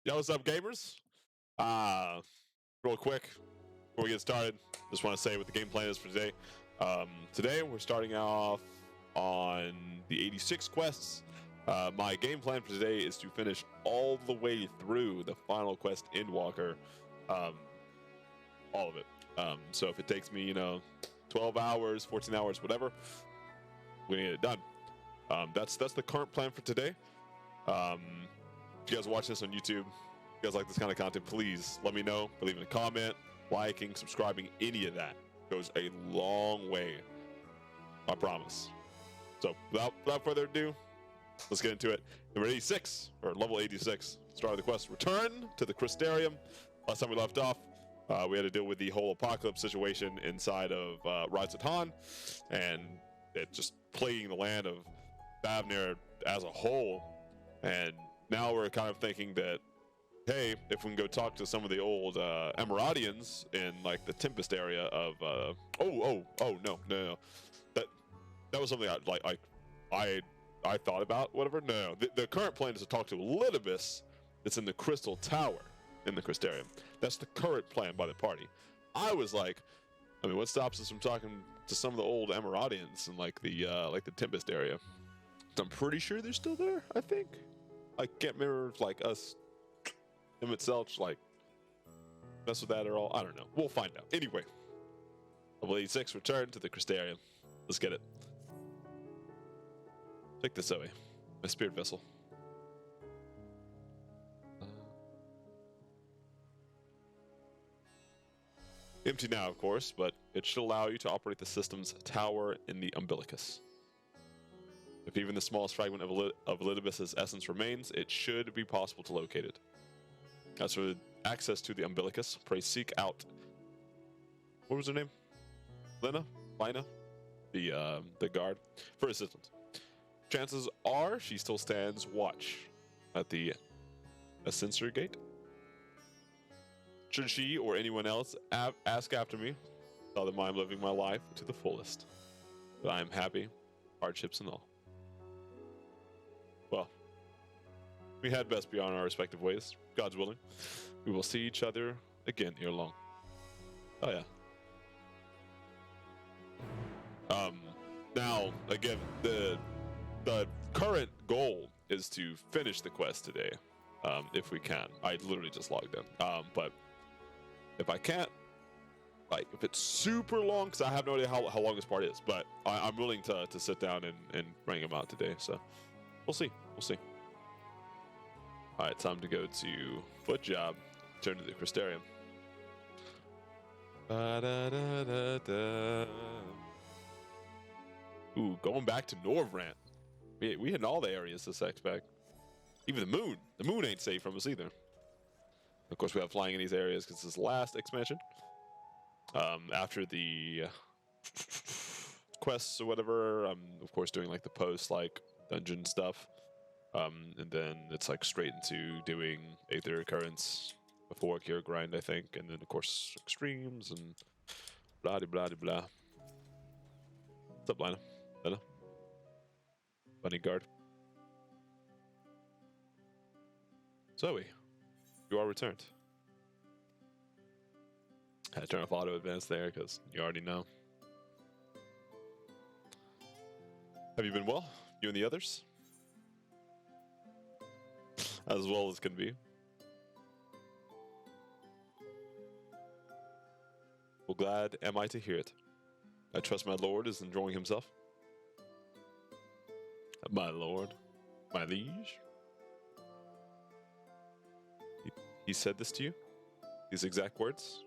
Yo, what's up, gamers? Real quick, before we get started, just want to say what the game plan is for today. Today, we're starting off on the 86 quests. My game plan for today is to finish all the way through the final quest, Endwalker. All of it. So if it takes me, 12 hours, 14 hours, whatever, we're gonna get it done. That's the current plan for today. If you guys watch this on YouTube, if you guys like this kind of content, please let me know. Leave a comment, liking, subscribing, any of that goes a long way. I promise. So without further ado, let's get into it. Number 86, or level 86, start of the quest. Return to the Crystarium. Last time we left off, we had to deal with the whole apocalypse situation inside of Rise of Han, and it just plaguing the land of Bavnir as a whole. And now we're kind of thinking that, hey, if we can go talk to some of the old Emeraldians in like the Tempest area of no, that was something I thought about, whatever. No, the current plan is to talk to Elidibus that's in the Crystal Tower in the Crystarium. That's the current plan by the party. I was like, I mean, what stops us from talking to some of the old Emeraldians in like the Tempest area? I'm pretty sure they're still there, I think. I can't remember if like us, him itself, like mess with that at all. I don't know. We'll find out. Anyway, level 86, return to the Crystarium. Let's get it. Take this away. My spirit vessel. Empty now, of course, but it should allow you to operate the system's tower in the umbilicus. If even the smallest fragment of Elidibus's essence remains, it should be possible to locate it. As for access to the umbilicus, pray seek out... What was her name? Lina? The guard, for assistance. Chances are she still stands watch at the Ascensor Gate. Should she or anyone else ask after me, tell them I am living my life to the fullest. That I am happy, hardships and all. Well, we had best be on our respective ways. God's willing, we will see each other again ere long. Oh yeah. Now again, the current goal is to finish the quest today, if we can. I literally just logged in. But if I can't, like if it's super long, because I have no idea how long this part is, but I'm willing to sit down and bring them out today. So we'll see. All right, time to go to foot job. Turn to the Crystarium. Ooh, going back to Norvrant. We hit all the areas this X-Pack. Even the moon. The moon ain't safe from us either. Of course, we have flying in these areas because this is the last expansion. After the quests or whatever, I'm of course doing like the post like dungeon stuff. And then it's like straight into doing Aether Recurrence before Cure Grind, I think. And then, of course, Extremes and blah, blah, blah, blah. What's up, Lina? Lina? Bunny Guard. Zoe, you are returned. I had to turn off auto advance there because you already know. Have you been well? You and the others? As well as can be. Well, glad am I to hear it. I trust my lord is enjoying himself. My lord, my liege. He said this to you? These exact words?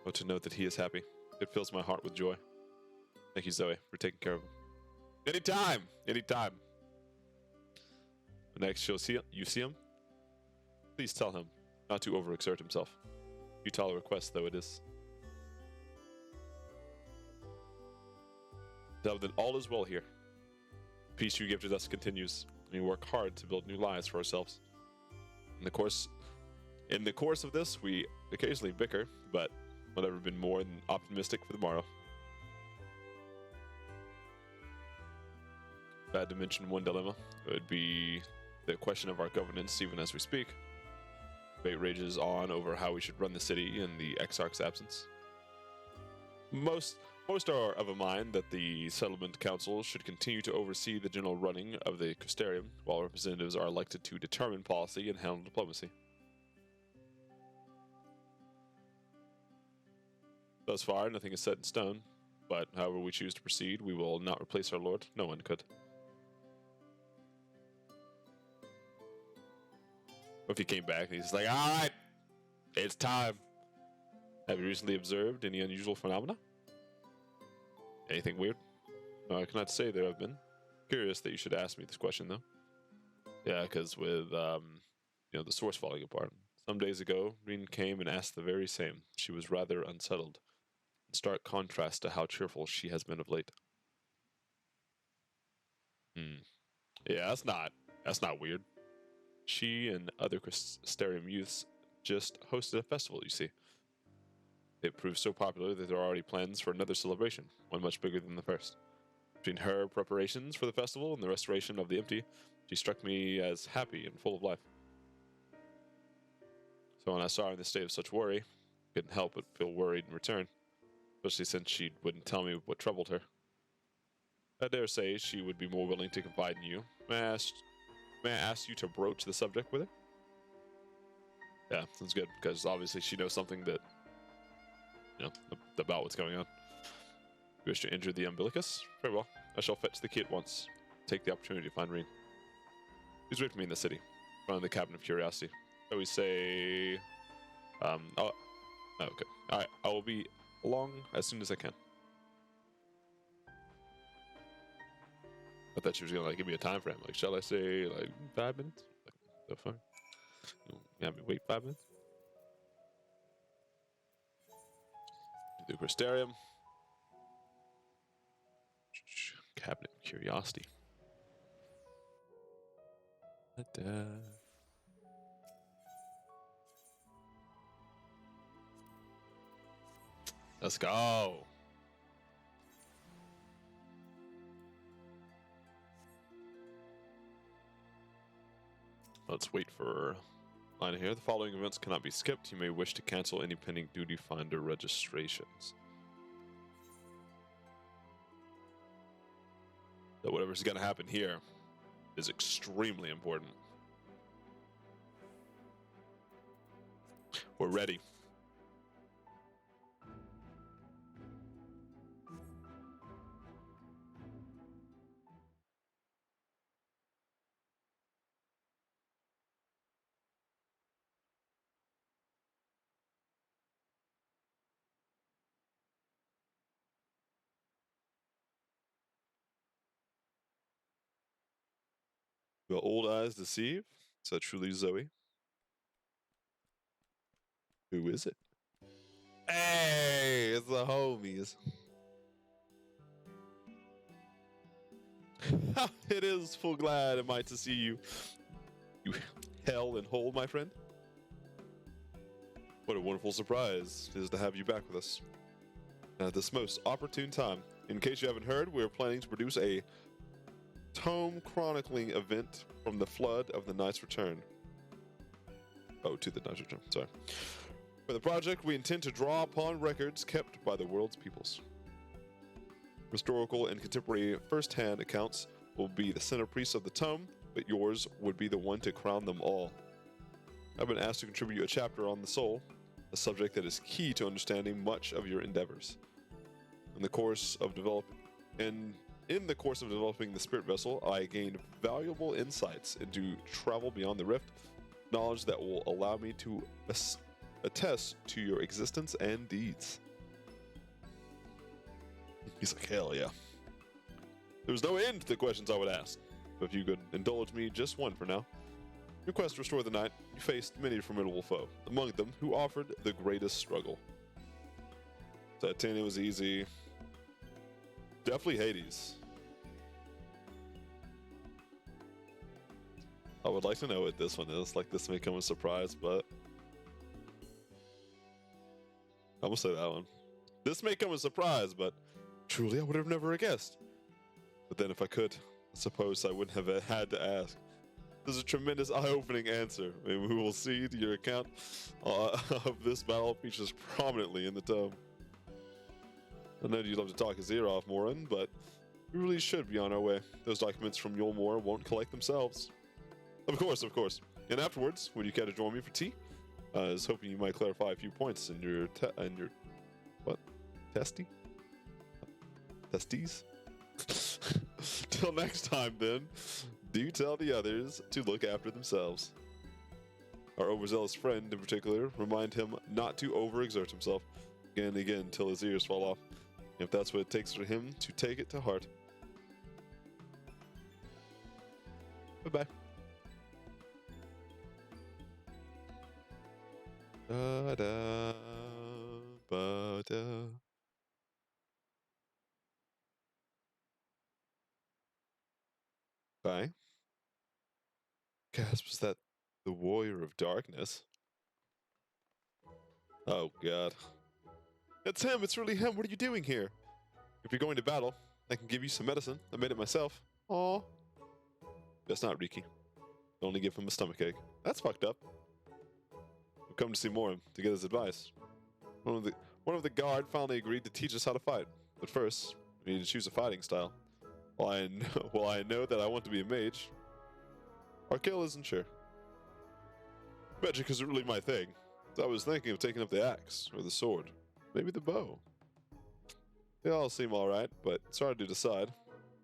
Oh, to note that he is happy. It fills my heart with joy. Thank you, Zoe, for taking care of him. Anytime! Next you see him, please tell him not to overexert himself. Futile request though it is. Tell that all is well here. The peace you gifted us continues, and we work hard to build new lives for ourselves. In the course of this, we occasionally bicker, but we'll never been more than optimistic for the morrow. If I had to mention one dilemma, it would be the question of our governance even as we speak. Debate rages on over how we should run the city in the Exarch's absence. Most are of a mind that the settlement council should continue to oversee the general running of the Custarium, while representatives are elected to determine policy and handle diplomacy. Thus far, nothing is set in stone, but however we choose to proceed, we will not replace our lord. No one could. If he came back and he's like, all right, it's time. Have you recently observed any unusual phenomena? Anything weird? No, I cannot say there have been. Curious that you should ask me this question, though. Yeah, because with, the source falling apart. Some days ago, Reen came and asked the very same. She was rather unsettled, in stark contrast to how cheerful she has been of late. Yeah, that's not weird. She and other Custarium youths just hosted a festival, you see. It proved so popular that there are already plans for another celebration, one much bigger than the first. Between her preparations for the festival and the restoration of the empty, she struck me as happy and full of life. So when I saw her in the state of such worry, I couldn't help but feel worried in return, especially since she wouldn't tell me what troubled her. I dare say she would be more willing to confide in you. May I ask you to broach the subject with her? Yeah, sounds good, because obviously she knows something that, about what's going on. You wish to enter the umbilicus? Very well. I shall fetch the key at once. Take the opportunity to find Reen. Please wait for me in the city, around the Cabin of Curiosity. Shall we say... okay. Alright, I will be along as soon as I can. I thought she was going to give me a time frame. Like, shall I say, 5 minutes? So far? You have me wait 5 minutes? The Crystarium. Cabinet of Curiosity. Let's go. Let's wait for line here. The following events cannot be skipped. You may wish to cancel any pending duty finder registrations. So whatever's going to happen here is extremely important. We're ready. Will old eyes deceive? Is that truly Zoe? Who is it? Hey, it's the homies. It is full glad am I to see you. You hell and hole, my friend. What a wonderful surprise it is to have you back with us at this most opportune time. In case you haven't heard, we're planning to produce a tome chronicling event from the flood of the Knight's Return. Oh, to the Knight's Return, sorry. For the project, we intend to draw upon records kept by the world's peoples. Historical and contemporary first-hand accounts will be the centerpiece of the tome, but yours would be the one to crown them all. I've been asked to contribute a chapter on the soul, a subject that is key to understanding much of your endeavors. In the course of developing the spirit vessel, I gained valuable insights into travel beyond the rift, knowledge that will allow me to attest to your existence and deeds. He's like, hell yeah. There's no end to the questions I would ask, but if you could indulge me just one for now. Your quest to restore the night, you faced many formidable foe, among them who offered the greatest struggle. Titania was easy. Definitely Hades. I would like to know what this one is. Like, this may come as a surprise, but I'm gonna say that one. This may come as a surprise, but truly I would have never guessed. But then if I could, I suppose I wouldn't have had to ask. This is a tremendous eye-opening answer. And we will see your account of this battle features prominently in the tome. I know you'd love to talk his ear off, Morin, but we really should be on our way. Those documents from Yulmore won't collect themselves. Of course, of course. And afterwards, would you care to join me for tea? I was hoping you might clarify a few points in your what? Testes? Till next time, then, do tell the others to look after themselves. Our overzealous friend, in particular, remind him not to overexert himself again and again till his ears fall off, if that's what it takes for him to take it to heart. Bye-bye. Ba-da-ba-da. Bye. Gasp, was that the Warrior of Darkness? Oh, God. It's him! It's really him! What are you doing here? If you're going to battle, I can give you some medicine. I made it myself. Aw. That's not Riki. Only give him a stomachache. That's fucked up. We've come to see Morin to get his advice. One of the guard finally agreed to teach us how to fight. But first, we need to choose a fighting style. While I know that I want to be a mage, Arkel isn't sure. Magic isn't really my thing. So I was thinking of taking up the axe, or the sword. Maybe the bow. They all seem alright, but it's hard to decide.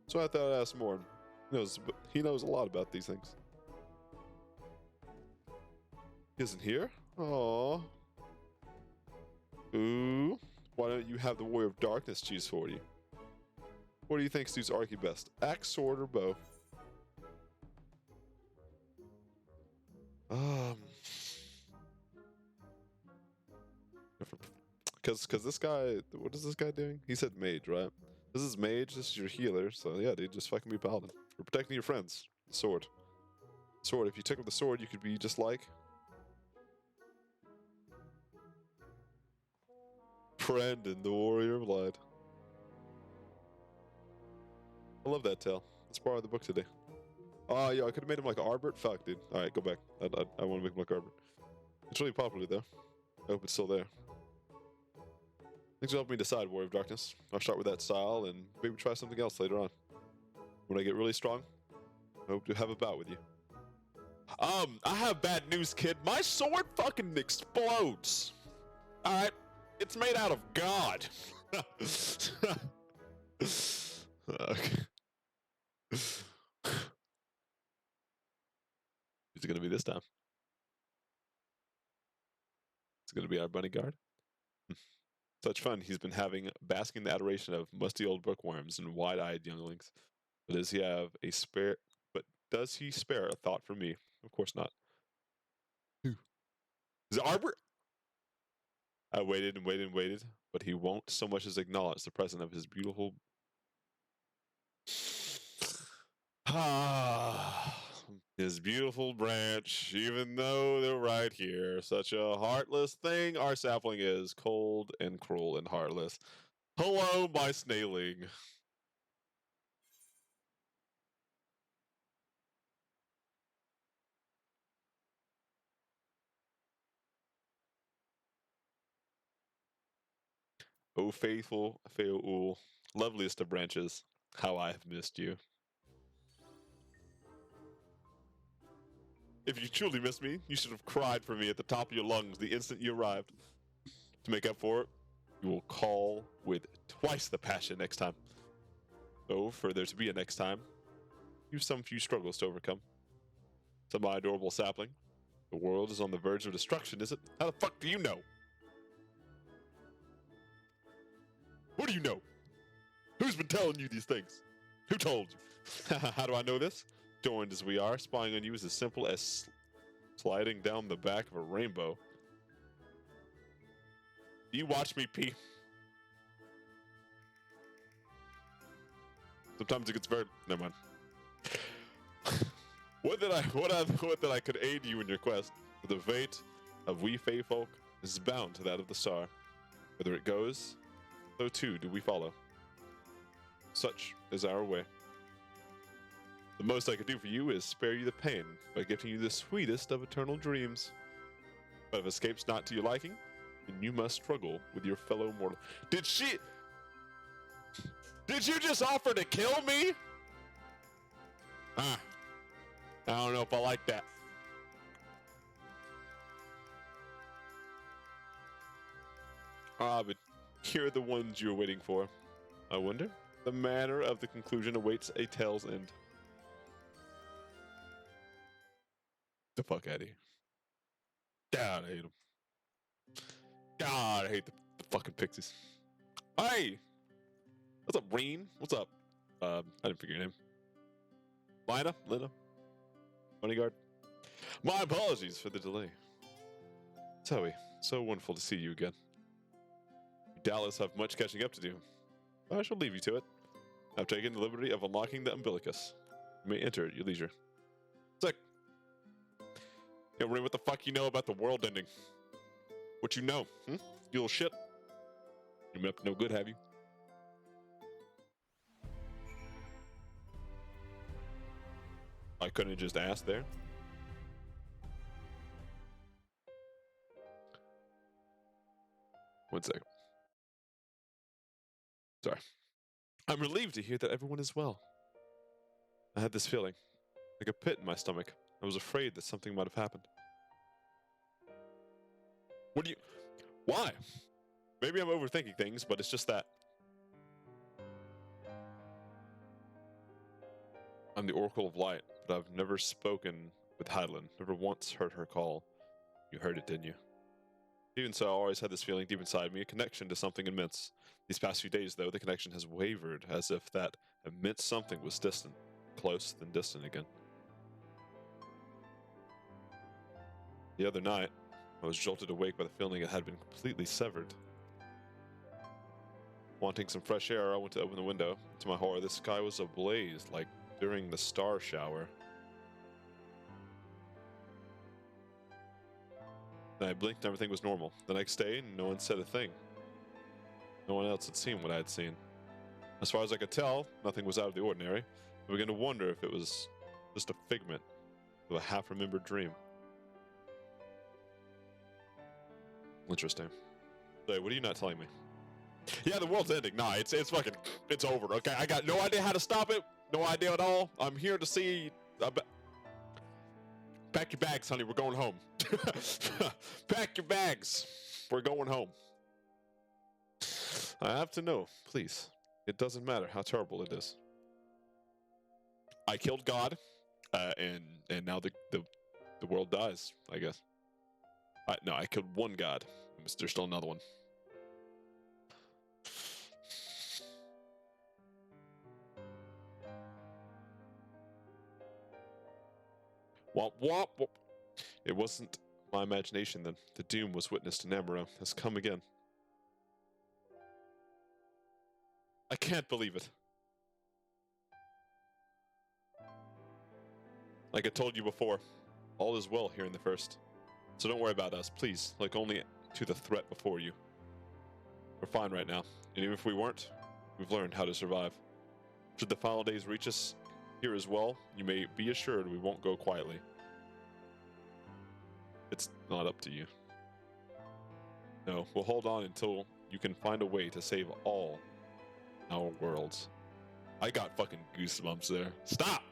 So I thought I'd ask Morin. He knows a lot about these things. He isn't here? Aww. Ooh. Why don't you have the Warrior of Darkness choose for you? What do you think suits Arky best? Axe, sword, or bow? Because this guy, what is this guy doing? He said mage, right? This is mage, this is your healer, so yeah, dude, just fucking be paladin. We're protecting your friends. The sword. Sword, if you took up the sword, you could be just like... Brandon, the Warrior of Light. I love that tale. Let's borrow the book today. Oh, yeah, I could have made him like Arbert. Fuck, dude. Alright, go back. I want to make him like Arbert. It's really popular, though. I hope it's still there. Thanks for helping me decide, Warrior of Darkness. I'll start with that style and maybe try something else later on. When I get really strong, I hope to have a bout with you. I have bad news, kid. My sword fucking explodes. Alright? It's made out of God. Okay. Who's it gonna be this time? It's gonna be our bunny guard. Such fun he's been having, basking in the adoration of musty old bookworms and wide-eyed younglings. But does he spare a thought for me? Of course not. Who? Is it Arbor? I waited and waited and waited, but he won't so much as acknowledge the presence of his beautiful... His beautiful branch, even though they're right here. Such a heartless thing our sapling is, cold and cruel and heartless. Hello, my snailing. O faithful Feoul, loveliest of branches, how I have missed you. If you truly miss me, you should have cried for me at the top of your lungs the instant you arrived. To make up for it, you will call with twice the passion next time. So, for there to be a next time, you have some few struggles to overcome. So, my adorable sapling, the world is on the verge of destruction, is it? How the fuck do you know? What do you know? Who's been telling you these things? Who told you? How do I know this? Joined as we are, spying on you is as simple as sliding down the back of a rainbow. Do you watch me pee? Sometimes it gets very... Never mind. What that I could aid you in your quest, for the fate of we Fey folk is bound to that of the star. Whether it goes, so too do we follow. Such is our way. The most I could do for you is spare you the pain by gifting you the sweetest of eternal dreams. But if escape's not to your liking, then you must struggle with your fellow mortal. Did you just offer to kill me? I don't know if I like that. But here are the ones you're waiting for. I wonder. The manner of the conclusion awaits a tale's end. The fuck out of here. God, I hate them. God, I hate the fucking pixies. Hey! What's up, Reen? What's up? I didn't figure your name. Lena? Bodyguard? My apologies for the delay. Zoe, so wonderful to see you again. You doubtless have much catching up to do. I shall leave you to it. I've taken the liberty of unlocking the umbilicus. You may enter at your leisure. Sick. Yeah, Reen, what the fuck you know about the world ending? What you know? You little shit? You been up to no good, have you? I couldn't have just asked there. One second. Sorry. I'm relieved to hear that everyone is well. I had this feeling, like a pit in my stomach. I was afraid that something might have happened. Why? Maybe I'm overthinking things, but it's just that. I'm the Oracle of Light, but I've never spoken with Hydaelyn, never once heard her call. You heard it, didn't you? Even so, I always had this feeling deep inside me, a connection to something immense. These past few days, though, the connection has wavered, as if that immense something was distant, close, then distant again. The other night, I was jolted awake by the feeling it had been completely severed. Wanting some fresh air, I went to open the window. To my horror, the sky was ablaze, like during the star shower. Then I blinked and everything was normal. The next day, no one said a thing. No one else had seen what I had seen. As far as I could tell, nothing was out of the ordinary. I began to wonder if it was just a figment of a half-remembered dream. Interesting. So, what are you not telling me? Yeah, the world's ending. Nah, it's fucking, it's over. Okay, I got no idea how to stop it. No idea at all. I'm here to see. Pack your bags, honey. We're going home. Pack your bags. We're going home. I have to know, please. It doesn't matter how terrible it is. I killed God, and now the world dies, I guess. No, I killed one God. There's still another one. Womp womp. It wasn't my imagination then. The doom was witnessed in Amaro has come again. I can't believe it. Like I told you before, all is well here in the first. So don't worry about us, please. Look only to the threat before you. We're fine right now. And even if we weren't, we've learned how to survive. Should the final days reach us here as well, you may be assured we won't go quietly. It's not up to you. No, we'll hold on until you can find a way to save all our worlds. I got fucking goosebumps there. Stop!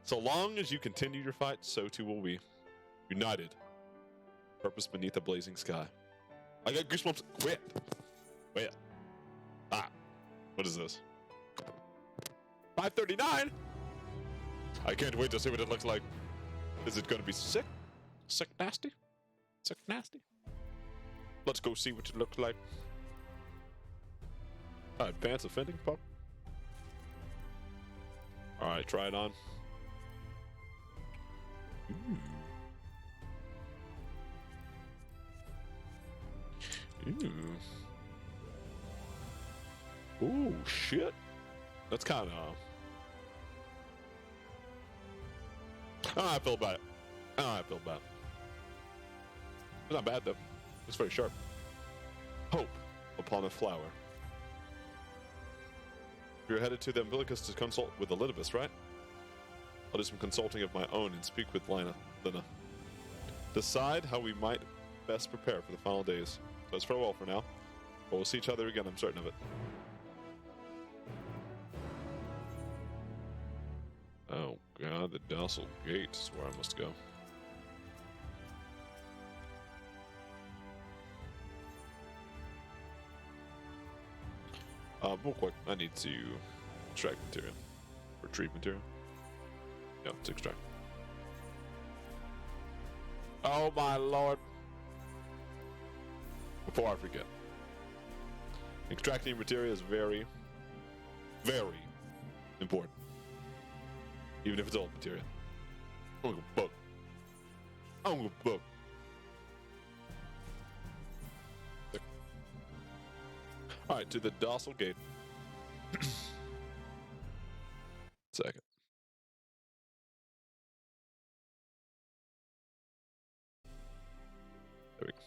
So long as you continue your fight, so too will we. United. Purpose beneath a blazing sky. I got goosebumps. Wait. What is this? 539? I can't wait to see what it looks like. Is it going to be sick? Sick nasty? Sick nasty? Let's go see what it looks like. Advanced offending pop. Alright, try it on. Ooh, shit. That's kind of... I feel bad. I feel bad. It's not bad, though. It's very sharp. Hope upon a flower. You're headed to the umbilicus to consult with Elidibus, right? I'll do some consulting of my own and speak with Lina. Decide how we might best prepare for the final days. So it's farewell for now. But we'll see each other again, I'm certain of it. Oh god, the docile gate is where I must go. Real quick, I need to extract material. Retrieve material. Yeah, let's extract. Oh my lord. Before I forget. Extracting material is very, very important. Even if it's old material. I'm gonna book. I'm gonna book. Alright, to the docile gate. Second. There we go.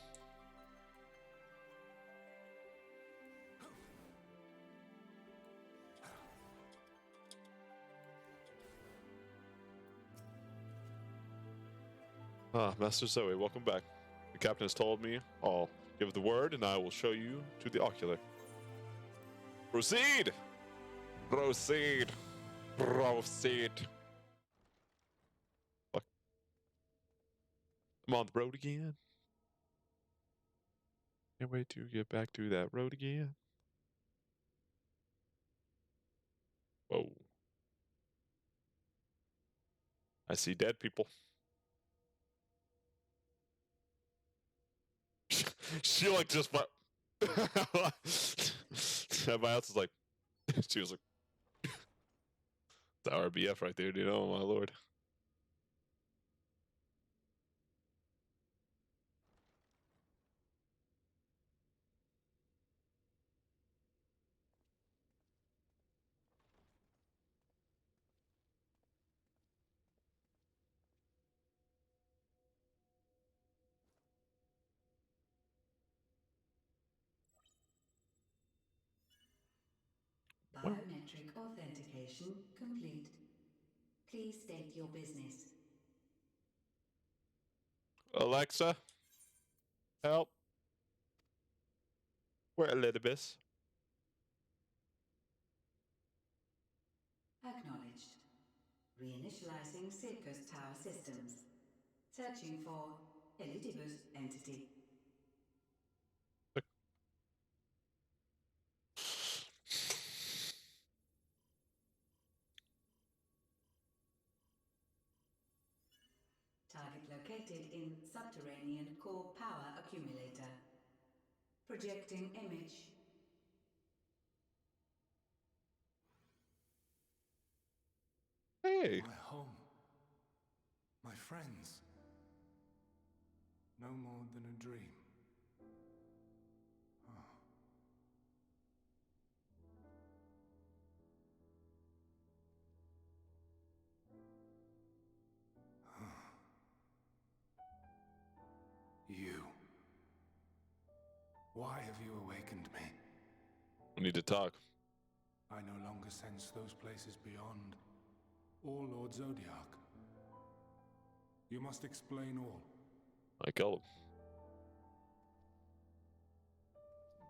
Ah, Master Zoe, welcome back. The captain has told me I'll give the word and I will show you to the ocular. Proceed! Proceed! Proceed! Fuck. I'm on the road again. Can't wait to get back to that road again. Whoa. I see dead people. She like just everybody else is like she was like the RBF right there, dude. Oh my lord. Biometric authentication complete. Please state your business. Alexa, help. We're Elizabeth. Acknowledged. Reinitializing Circus Tower systems. Searching for Elidibus entity. Target located in subterranean core power accumulator. Projecting image. Hey. My home. My friends. No more than a dream. You. Why have you awakened me? We need to talk. I no longer sense those places beyond, or Lord Zodiac. You must explain all. I killed him.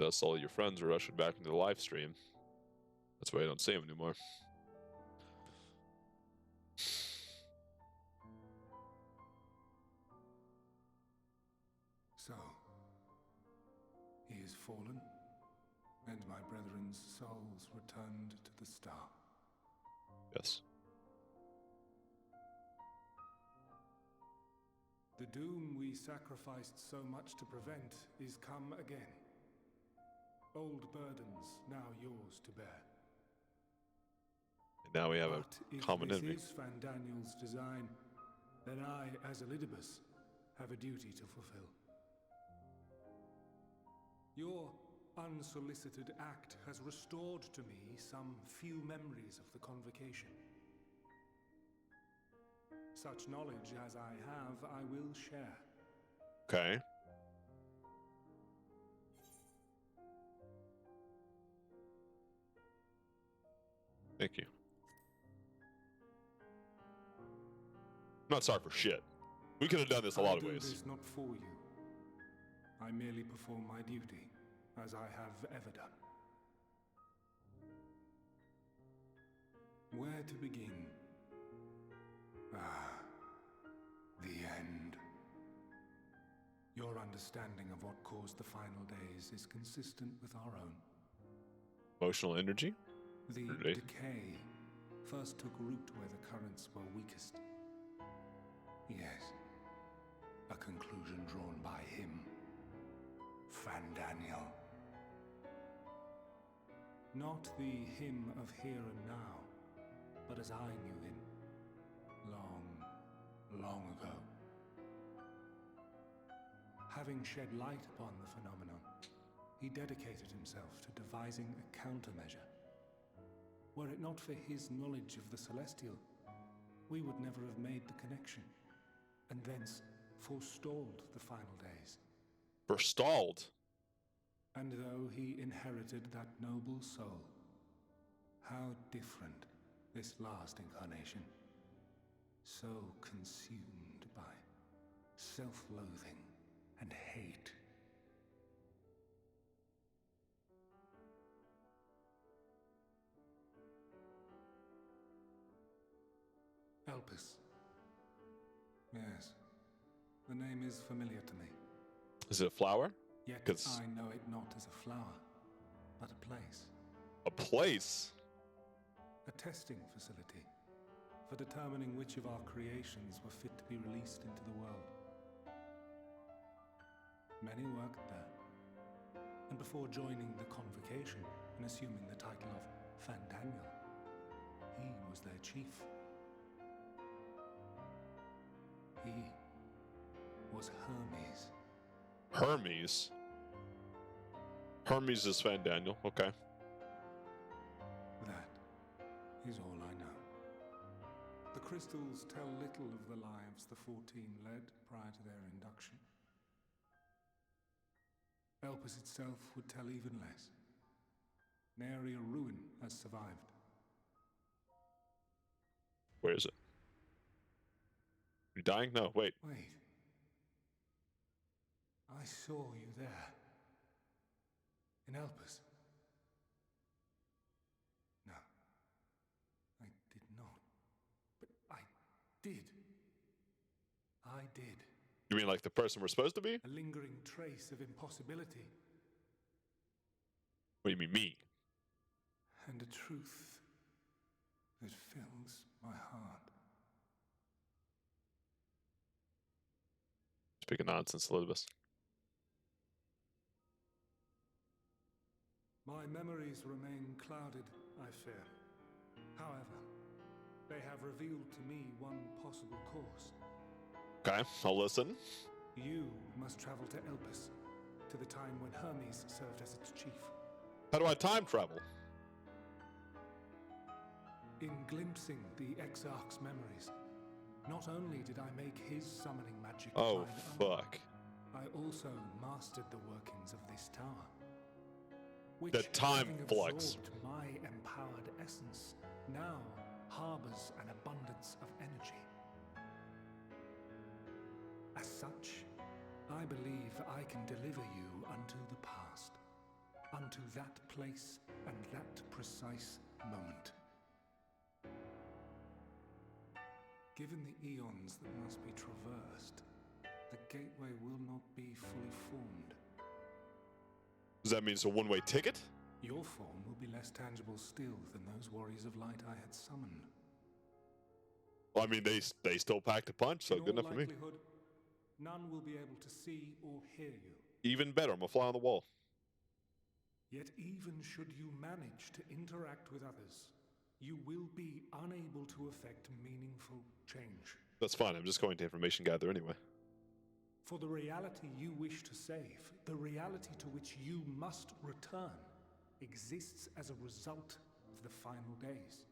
Thus, all your friends are rushing back into the live stream. That's why I don't see him anymore. So, he is fallen, and my brethren's souls returned to the star. Yes. The doom we sacrificed so much to prevent is come again. Old burdens now yours to bear. And now we have But a if common this enemy. is Van Daniel's design, then I, as Elidibus, have a duty to fulfill. Your unsolicited act has restored to me some few memories of the convocation. Such knowledge as I have, I will share. Okay. Thank you. not sorry for shit. We could have done this a lot of I do ways. this not for you. I merely perform my duty, as I have ever done. Where to begin? Ah, the end. Your understanding of what caused the final days is consistent with our own. Emotional energy? The Really? decay first took root where the currents were weakest. Yes, a conclusion drawn by him, Fandaniel. Not the him of here and now, but as I knew him, long, long ago. Having shed light upon the phenomenon, he dedicated himself to devising a countermeasure. Were it not for his knowledge of the Celestial, we would never have made the connection, and thence forestalled the final days. Forestalled? And though he inherited that noble soul, how different this last incarnation, so consumed by self-loathing and hate. Elpis. Yes, the name is familiar to me. Is it a flower? Yet 'Cause- I know it not as a flower, but a place. A place? A testing facility for determining which of our creations were fit to be released into the world. Many worked there, and before joining the convocation and assuming the title of Fandaniel, he was their chief. He was Hermes. Hermes? Hermes is Fandaniel. Okay. That is all I know. The crystals tell little of the lives the 14 led prior to their induction. Elpis itself would tell even less. Nary a ruin has survived. Where is it? You dying? No, wait. Wait. I saw you there. In Elpis. No. I did not. But I did. I did. You mean like the person we're supposed to be? A lingering trace of impossibility. What do you mean, me? And a truth that fills my heart. Speaking nonsense, Elizabeth. My memories remain clouded, I fear. However, they have revealed to me one possible course. Okay, I'll listen. You must travel to Elpis, to the time when Hermes served as its chief. How do I time travel? In glimpsing the Exarch's memories, not only did I make his summoning magic Oh, mine own, fuck. I also mastered the workings of this tower. Which, The time having flux. absorbed my empowered essence, now harbors an abundance of energy. As such, I believe I can deliver you unto the past, unto that place and that precise moment. Given the eons that must be traversed, the gateway will not be fully formed. Does that mean it's a one-way ticket? Your form will be less tangible still than those warriors of light I had summoned. Well, I mean, they still packed a punch, so In good all enough for me. likelihood, none will be able to see or hear you. Even better, I'm a fly on the wall. Yet even should you manage to interact with others, you will be unable to effect meaningful change. That's fine, I'm just going to information gather anyway. For the reality you wish to save, the reality to which you must return, exists as a result of the final days.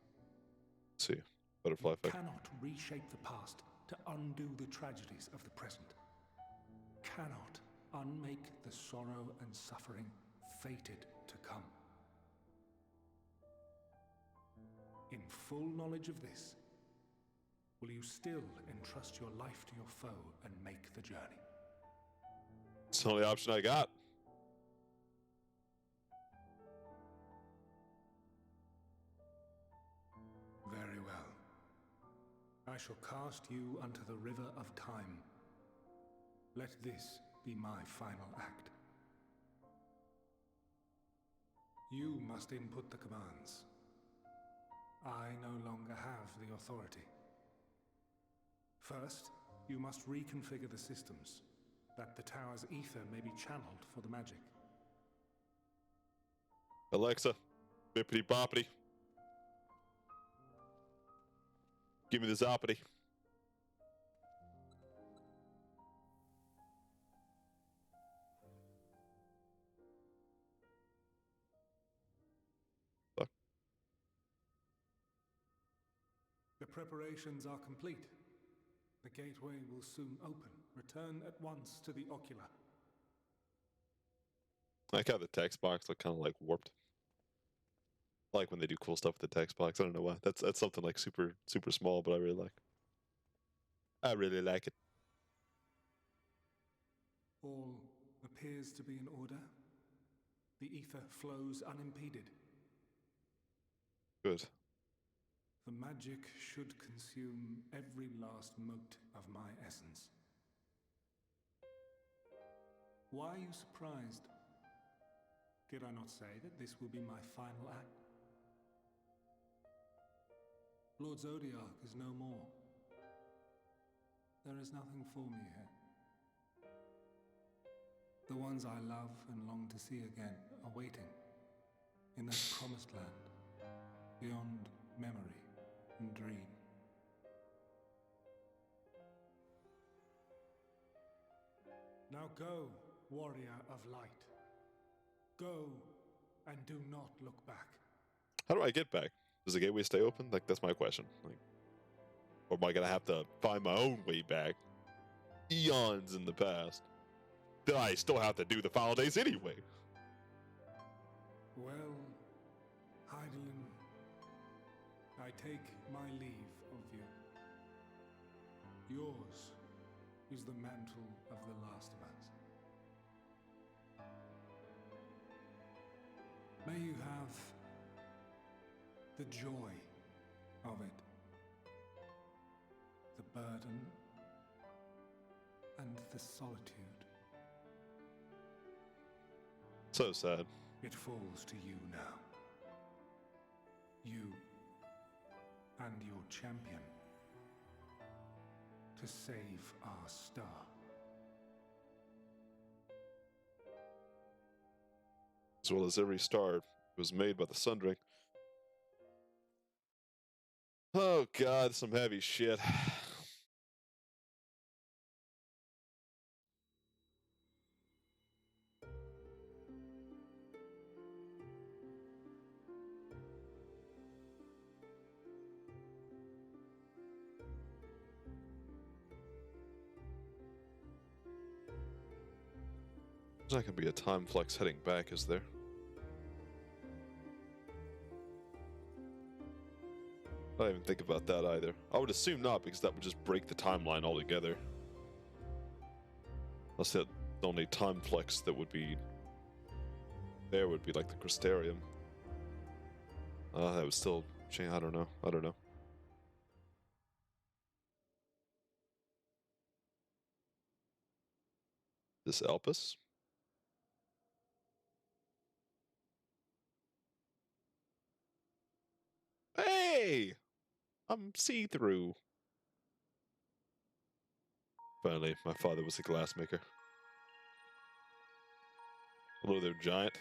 Let's see. Butterfly You effect. cannot reshape the past to undo the tragedies of the present. Cannot unmake the sorrow and suffering fated to come. In full knowledge of this, Will you still entrust your life to your foe and make the journey? It's the only option I got. Very well. I shall cast you unto the river of time. Let this be my final act. You must input the commands. I no longer have the authority. First, you must reconfigure the systems, that the tower's ether may be channeled for the magic. Alexa, bippity boppity. Give me the zoppity. Fuck. The preparations are complete. The gateway will soon open. Return at once to the ocular. I like how the text box look kind of like warped. I like when they do cool stuff with the text box. I don't know why. That's something like super small, but I really like. I really like it. All appears to be in order. The ether flows unimpeded. Good. The magic should consume every last mote of my essence. Why are you surprised? Did I not say that this will be my final act? Lord Zodiac is no more. There is nothing for me here. The ones I love and long to see again are waiting in that promised land, beyond memory and dream. Now go, warrior of light. Go and do not look back. How do I get back? Does the gateway stay open? Like, that's my question. Like, or am I gonna have to find my own way back? Eons in the past. Then I still have to do the final days anyway. Well, Heidelin, I take my leave of you. Yours is the mantle of the last of us. May you have the joy of it, the burden, and the solitude. So sad. It falls to you now. You and your champion to save our star. As well as every star was made by the Sundering. Oh god, some heavy shit. There's not gonna be a time flex heading back, is there? I didn't even think about that either. I would assume not, because that would just break the timeline altogether. Unless the only time flex that would be there would be like the Crystarium. That would still change. I don't know. I don't know. This Elpis? Hey! I'm see-through. Finally, my father was a glassmaker. Hello there, giant.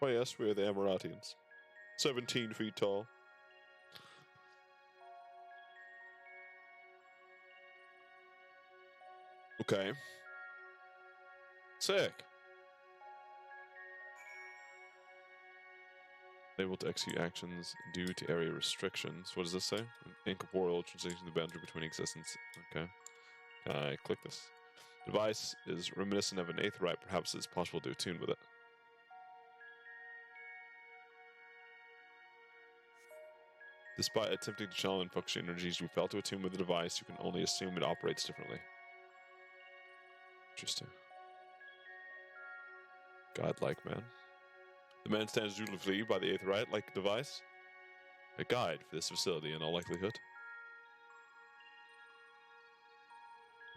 Oh yes, we are the Amaratians. 17 feet tall. Okay. Sick. Able to execute actions due to area restrictions. What does this say? Incorporeal transition the boundary between existence. Okay. Can I click this? The device is reminiscent of an aetheryte. Perhaps it's possible to attune with it. Despite attempting to channel and focus your energies, you fail to attune with the device. You can only assume it operates differently. Interesting. Godlike man. The man stands dutifully by the aetheryte like a device. A guide for this facility in all likelihood.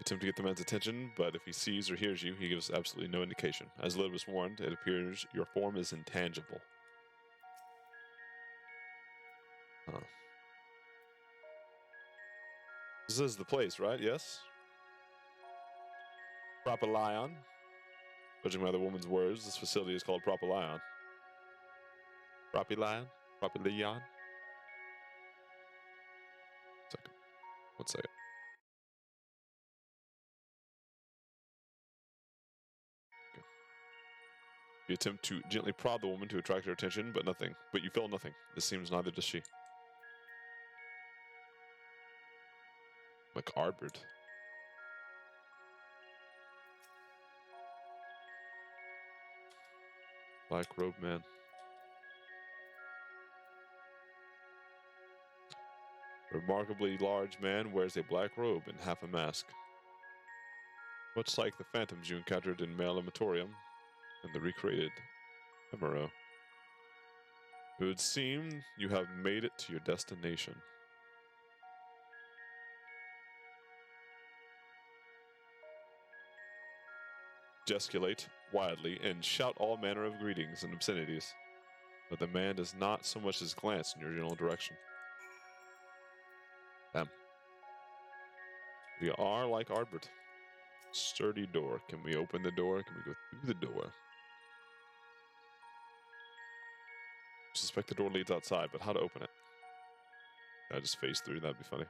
Attempt to get the man's attention, but if he sees or hears you, he gives absolutely no indication. As Lid was warned, it appears your form is intangible. Huh. This is the place, right? Yes? Propylion. Judging by the woman's words, this facility is called Propylion. Propylion? Propylion? Second. One second. Okay. You attempt to gently prod the woman to attract her attention, but nothing. But you feel nothing. This seems neither does she. McArbert. Black robe man. A remarkably large man wears a black robe and half a mask. Much like the phantoms you encountered in Male Amatorium and the recreated Emero. It would seem you have made it to your destination. Gesticulate wildly and shout all manner of greetings and obscenities, but the man does not so much as glance in your general direction. Damn. We are like Arbert. Sturdy door. Can we open the door? Can we go through the door? I suspect the door leads outside, but how to open it? I just phase through. That'd be funny.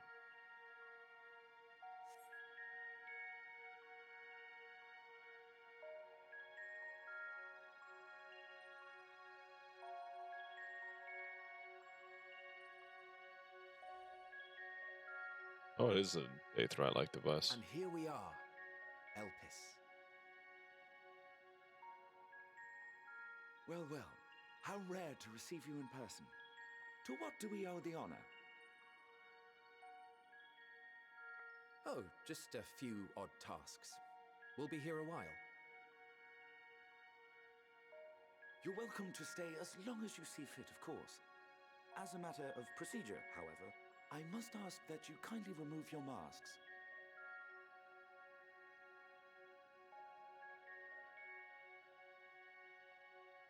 Oh, it is an aetheryte-like device. And here we are, Elpis. Well, well, how rare to receive you in person. To what do we owe the honor? Oh, just a few odd tasks. We'll be here a while. You're welcome to stay as long as you see fit, of course. As a matter of procedure, however, I must ask that you kindly remove your masks.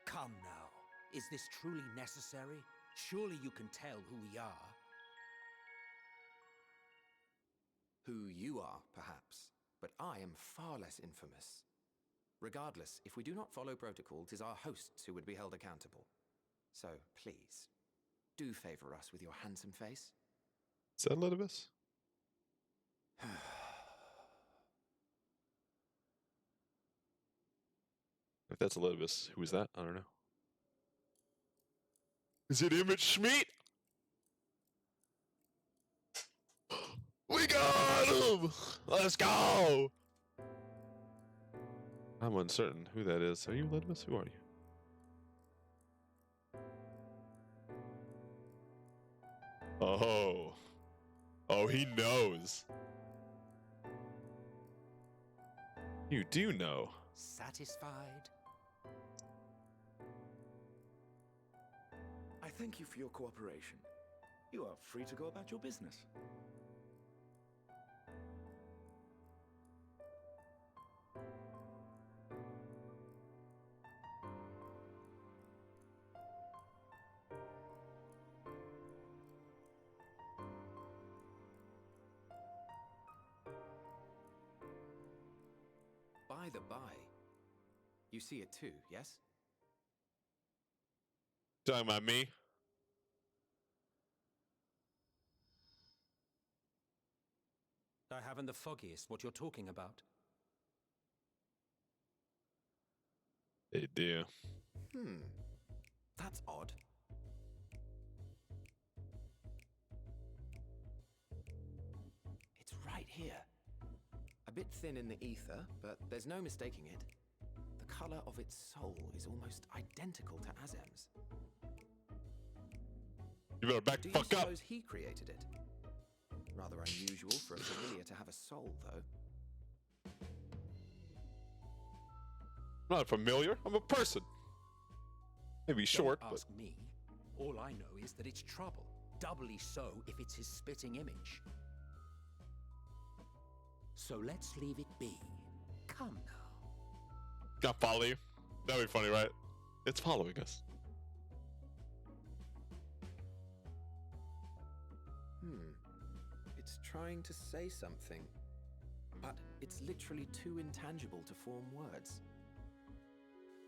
Come now. Is this truly necessary? Surely you can tell who we are. Who you are, perhaps, but I am far less infamous. Regardless, if we do not follow protocol, 'tis our hosts who would be held accountable. So, please, do favor us with your handsome face. Is that Elidibus? If that's Elidibus, who is that? I don't know. Is it Emmett Schmidt? We got him! Let's go! I'm uncertain who that is. Are you Elidibus? Who are you? Oh. Oh, he knows. You do know. Satisfied? I thank you for your cooperation. You are free to go about your business. By the by, you see it too, yes? Talking about me? I haven't the foggiest what you're talking about. They do. That's odd. It's right here. A bit thin in the ether, but there's no mistaking it. The color of its soul is almost identical to Azem's. You better back Do the you fuck up. suppose he created it? Rather unusual for a familiar to have a soul, though. I'm not familiar. I'm a person. Maybe short, Don't but ask me. All I know is that it's trouble. Doubly so if it's his spitting image. So let's leave it be. Come now. not follow you. That'd be funny, right? It's following us. It's trying to say something, but it's literally too intangible to form words.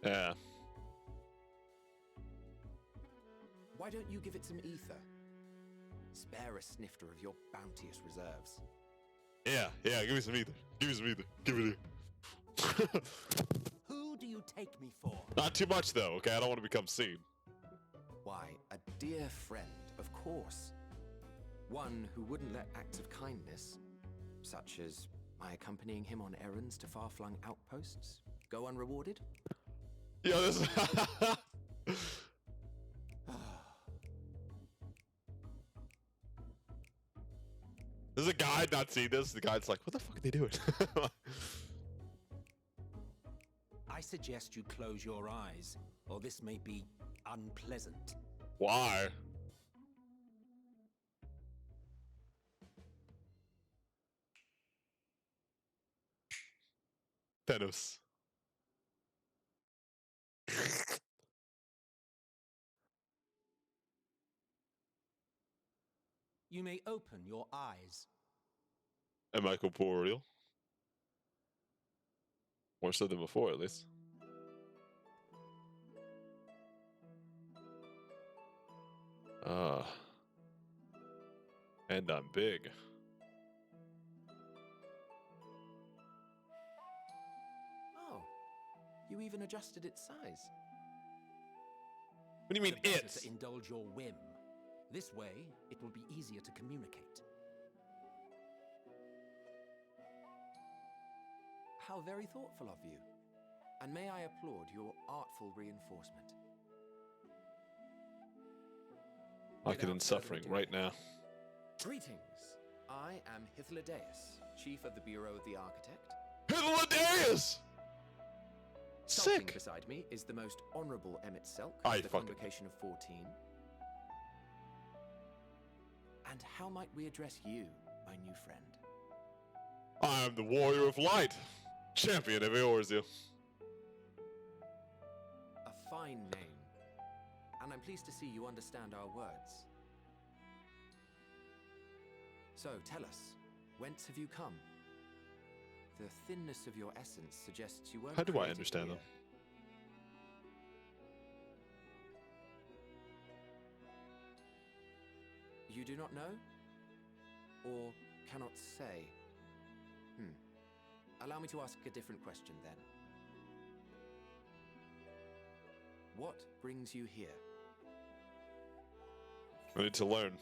Yeah. Why don't you give it some ether? Spare a snifter of your bounteous reserves. Yeah. Give me some ether. Give me some ether. Give it here. Who do you take me for? Not too much, though, okay? I don't want to become seen. Why, a dear friend, of course. One who wouldn't let acts of kindness, such as my accompanying him on errands to far-flung outposts, go unrewarded. Yo, this. Does a guide not see this? The guide's like, what the fuck are they doing? I suggest you close your eyes, or this may be unpleasant. Why? Thanos. You may open your eyes. Am I corporeal? More so than before, at least. And I'm big. Oh, you even adjusted its size. What do you mean, The better it's? to indulge your whim. This way, it will be easier to communicate. How very thoughtful of you. And may I applaud your artful reinforcement. I could Without end further suffering ado, right now. Greetings. I am Hythlodaeus, Chief of the Bureau of the Architect. Hythlodaeus! Sulking Sick! beside me is the most honorable Emmett Selk Aye, of the fuck it. Convocation of 14. And how might we address you, my new friend? I am the Warrior of Light, champion of Eorzea. A fine name. And I'm pleased to see you understand our words. So, tell us, whence have you come? The thinness of your essence suggests you weren't How do I created understand here. them? You do not know? Or cannot say? Allow me to ask a different question then. What brings you here? I need to learn.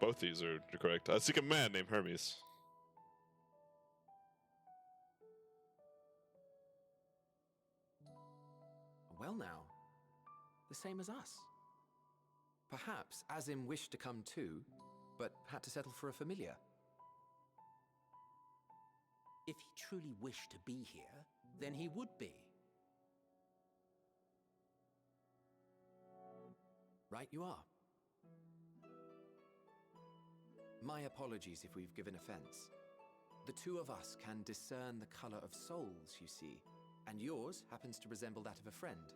Both these are correct. I seek a man named Hermes. Well now, the same as us. Perhaps Azim wished to come too, but had to settle for a familiar. If he truly wished to be here, then he would be. Right you are. My apologies if we've given offense. The two of us can discern the color of souls, you see, and yours happens to resemble that of a friend.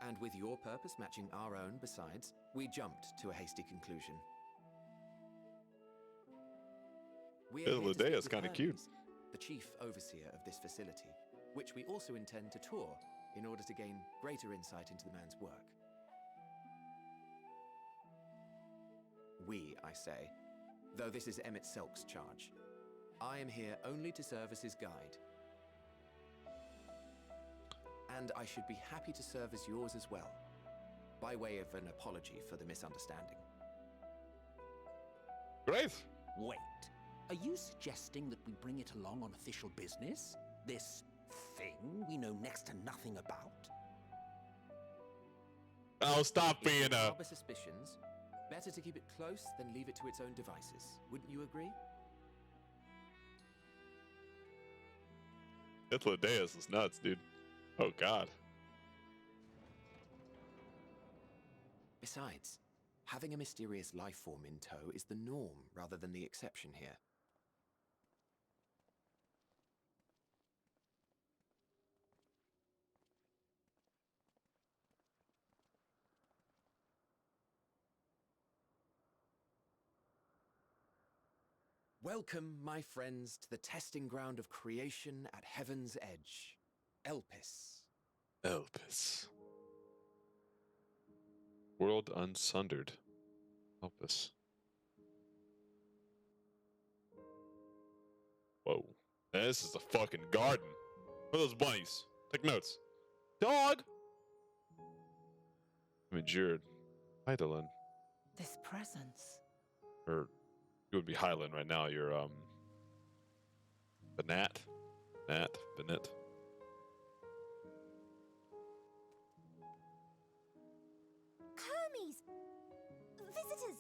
And with your purpose matching our own besides, we jumped to a hasty conclusion. We're here to speak Hythlodaeus with kinda cute. Hermes, the chief overseer of this facility, which we also intend to tour in order to gain greater insight into the man's work. We, I say, though this is Emmett Selk's charge. I am here only to serve as his guide. And I should be happy to serve as yours as well, by way of an apology for the misunderstanding. Great. Wait, are you suggesting that we bring it along on official business? This thing we know next to nothing about? Oh, stop If you being a. harbor suspicions, better to keep it close than leave it to its own devices. Wouldn't you agree? Deus is nuts, dude. Oh God. Besides, having a mysterious life form in tow is the norm rather than the exception here. Welcome, my friends, to the testing ground of creation at Heaven's Edge. Elpis. Elpis. World unsundered. Elpis. Whoa. Man, this is a fucking garden. Where are those bunnies? Take notes. Dog! Majured. Hydaelyn. This presence. Or you would be Hydaelyn right now. You're Banat. Banat. Hermes! Visitors!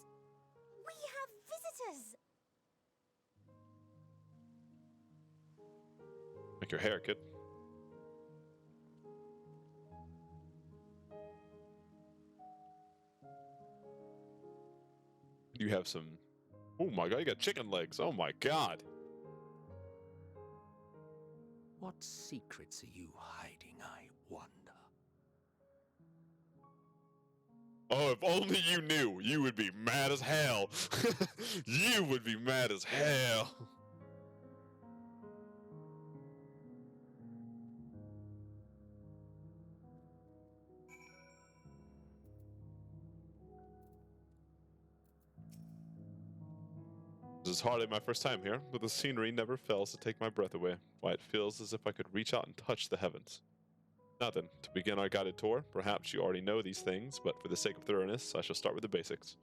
We have visitors! Make your hair, kid. You have some. Oh my god, you got chicken legs. Oh my god. What secrets are you hiding, I wonder? Oh, if only you knew, you would be mad as hell. You would be mad as hell. This is hardly my first time here, but the scenery never fails to take my breath away. Why, it feels as if I could reach out and touch the heavens. Now then, to begin our guided tour, perhaps you already know these things, but for the sake of thoroughness, I shall start with the basics.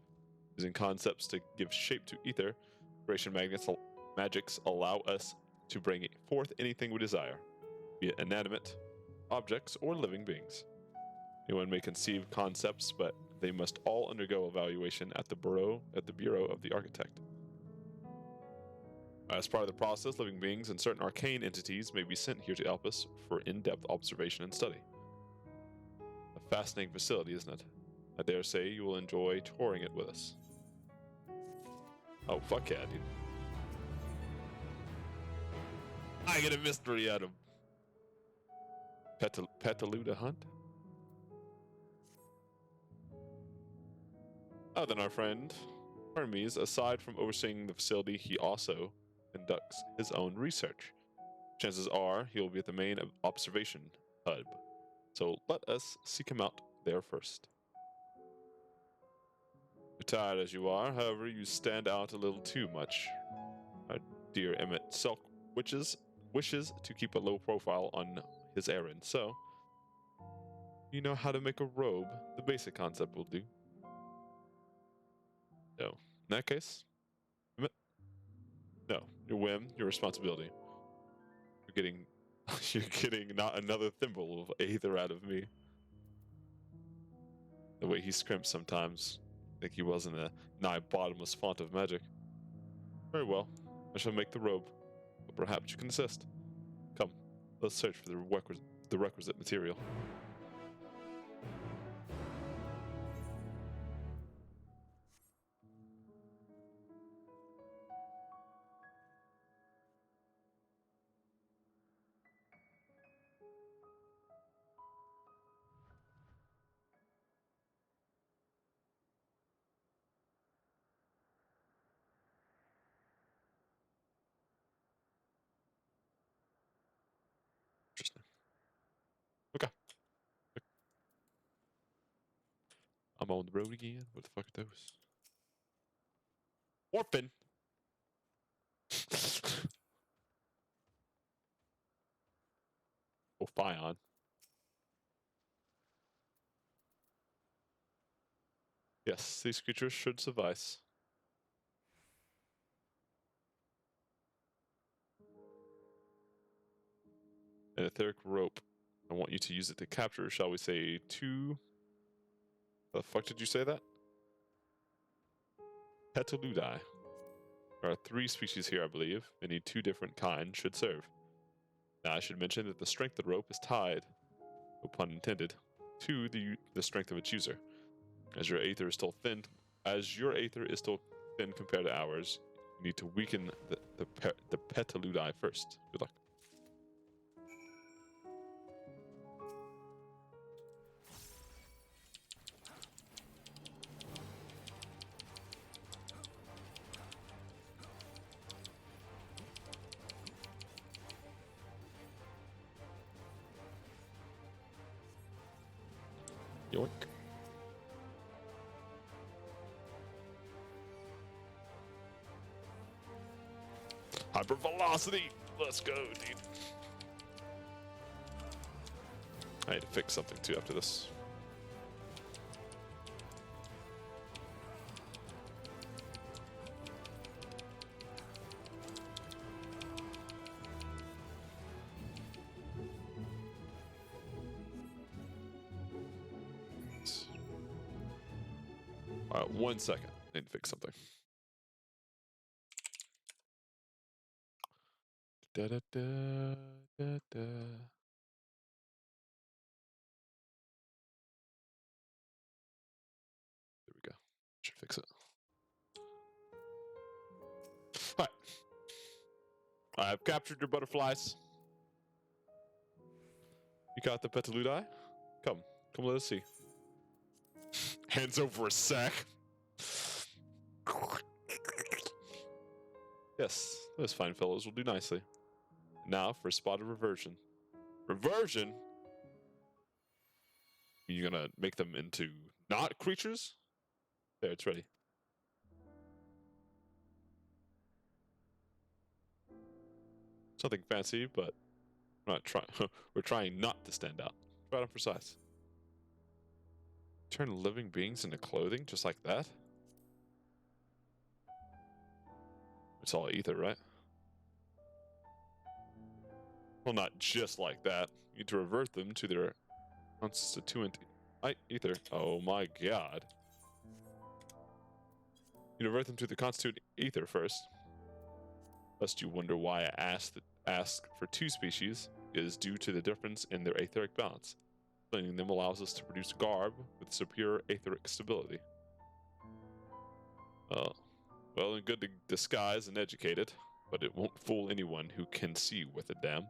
Using concepts to give shape to ether, creation magics allow us to bring forth anything we desire, be it inanimate objects or living beings. Anyone may conceive concepts, but they must all undergo evaluation at the Bureau of the Architect. As part of the process, living beings and certain arcane entities may be sent here to Elpis for in-depth observation and study. A fascinating facility, isn't it? I dare say you will enjoy touring it with us. Oh, fuck yeah, dude. I get a mystery out of Petaluda Hunt. Oh, then our friend Hermes, aside from overseeing the facility, he also conducts his own research. Chances are he will be at the main observation hub, so let us seek him out there first. Retired as you are, however, you stand out a little too much. Our dear Emmett Selk wishes to keep a low profile on his errand, so you know how to make a robe. The basic concept will do. No, in that case, Emmett, no, your whim, your responsibility. You're getting not another thimble of aether out of me. The way he scrimps sometimes, I think he wasn't a nigh bottomless font of magic. Very well, I shall make the robe, but perhaps you can assist. Come, let's search for the requisite material. Interesting. Okay. I'm on the road again. What the fuck are those? Orphan! Oh, Fion. Yes, these creatures should suffice. An etheric rope. I want you to use it to capture, shall we say, 2... The fuck did you say that? Petaludi. There are 3 species here, I believe. They need 2 different kinds should serve. Now, I should mention that the strength of the rope is tied, no pun intended, to the strength of its user. As your aether is still thin, compared to ours, you need to weaken the Petaludi first. Good luck. Yoink. Hypervelocity! Let's go, dude. I need to fix something too after this. All right, 1 second. I need to fix something. Da da da da da. There we go. Should fix it. All right. I've captured your butterflies. You got the Petaludi? Come let us see. Hands over a sack. Yes, those fine fellows will do nicely. Now for a spot of reversion. Reversion? You're gonna make them into not creatures? There, it's ready. Something fancy, but we're not trying. We're trying not to stand out. Right on precise. Turn living beings into clothing just like that? It's all ether, right? Well, not just like that. You need to revert them to their constituent ether. Oh my god. You revert them to the constituent ether first. Lest you wonder why I ask for 2 species is due to the difference in their etheric balance. Explaining them allows us to produce garb with superior etheric stability. Well and good to disguise and educate it, but it won't fool anyone who can see with a damn.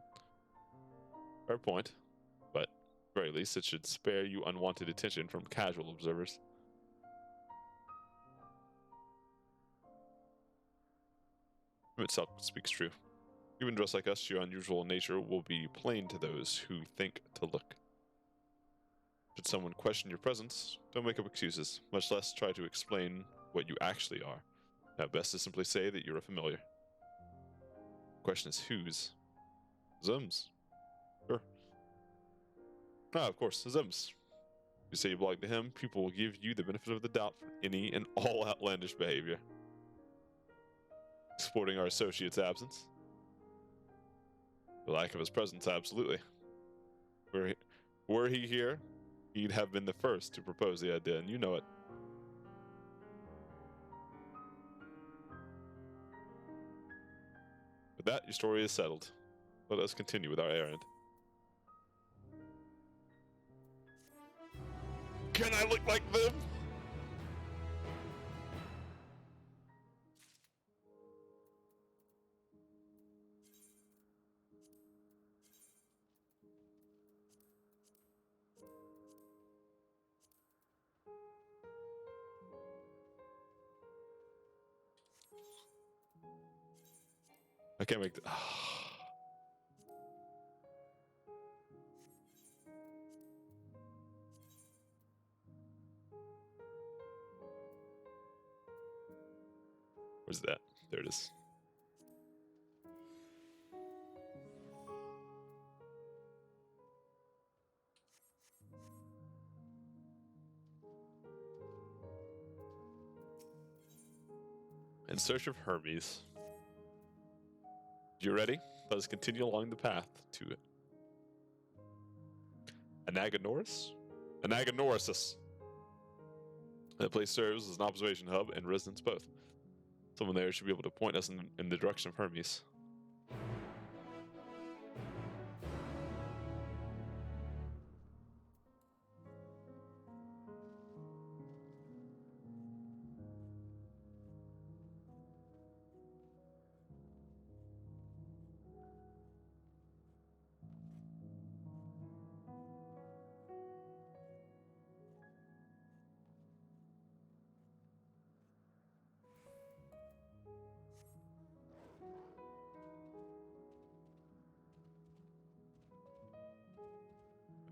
Fair point, but at the very least it should spare you unwanted attention from casual observers. Itself speaks true. Even dressed like us, your unusual nature will be plain to those who think to look. Should someone question your presence, don't make up excuses, much less try to explain what you actually are. Now, best to simply say that you're a familiar. The question is whose? Zim's. Sure. Ah, of course, Zim's. If you say you belong to him, people will give you the benefit of the doubt for any and all outlandish behavior. Supporting our associate's absence. The lack of his presence, absolutely. Were he here, he'd have been the first to propose the idea, and you know it. With that, your story is settled. Let us continue with our errand. Can I look like them? I can't make the... Where's that? There it is. In search of Hermes. You ready? Let us continue along the path to it. Anagnoris? Anagnorisis. That place serves as an observation hub and residence both. Someone there should be able to point us in the direction of Hermes.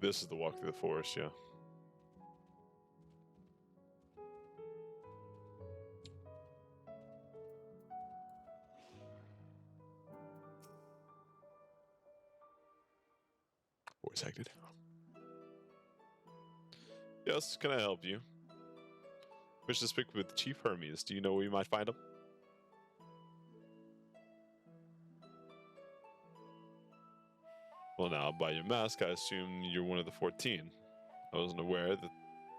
This is the walk through the forest, yeah. Voice acted. Yes, can I help you? Wish to speak with Chief Hermes. Do you know where you might find him? Well, now, by your mask, I assume you're one of the 14. I wasn't aware that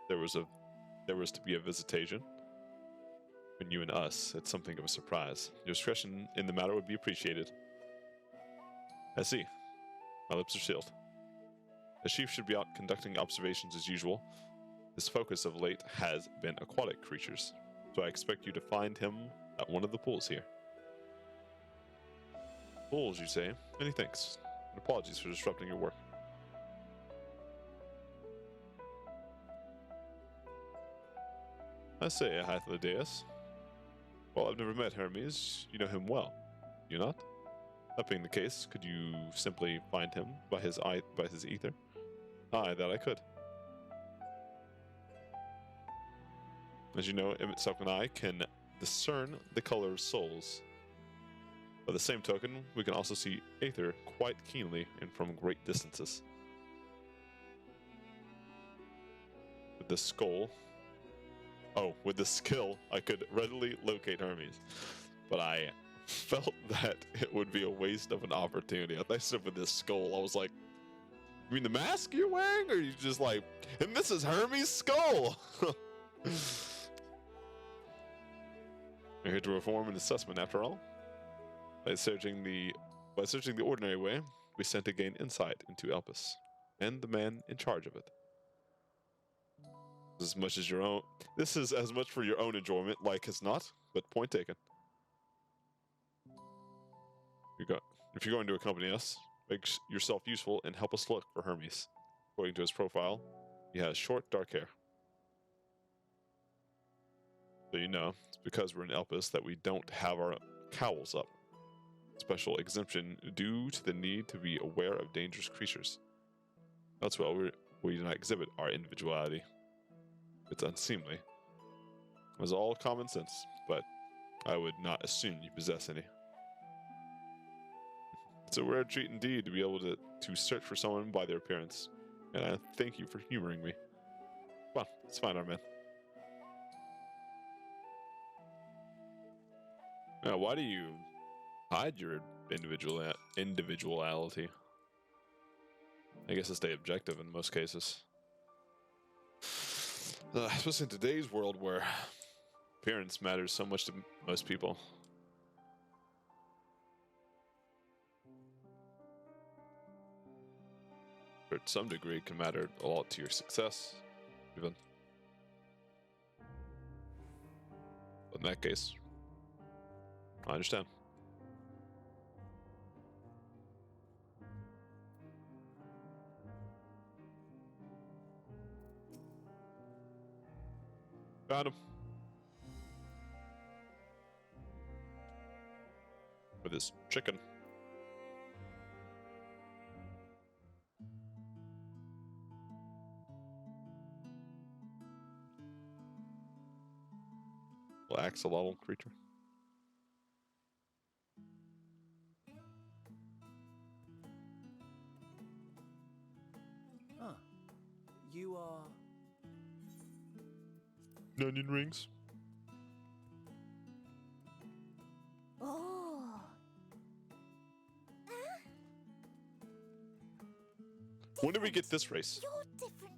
there was to be a visitation. Between you and us, it's something of a surprise. Your discretion in the matter would be appreciated. I see. My lips are sealed. The chief should be out conducting observations as usual. His focus of late has been aquatic creatures, so I expect you to find him at one of the pools here. Pools, you say? Many thanks. And apologies for disrupting your work. I say, Hythlodaeus. Well, I've never met Hermes. You know him well, do you not? That being the case, could you simply find him by his ether? Aye, that I could. As you know, Imitself and I can discern the color of souls. By the same token, we can also see aether quite keenly and from great distances. With this skill, I could readily locate Hermes. But I felt that it would be a waste of an opportunity. I thought I said with this skull, I was like, you mean the mask you're wearing? Or are you just like, and this is Hermes' skull? We're here to perform an assessment after all. By searching the ordinary way, we stand to gain insight into Elpis and the man in charge of it. This is as much for your own enjoyment, like as not, but point taken. If you're going to accompany us, make yourself useful and help us look for Hermes. According to his profile, he has short, dark hair. So you know, it's because we're in Elpis that we don't have our cowls up. Special exemption due to the need to be aware of dangerous creatures. That's why we do not exhibit our individuality. It's unseemly. It was all common sense, but I would not assume you possess any. It's a rare treat indeed to be able to search for someone by their appearance, and I thank you for humoring me. Well, it's fine, our man. Now, why do you hide your individuality? I guess to stay objective in most cases. Especially in today's world where appearance matters so much to most people. Or to some degree, it can matter a lot to your success, even. But in that case, I understand. Found him. With his chicken. Axolotl creature. Ah, you are... Onion rings. Oh. When did we get different. this race? You're different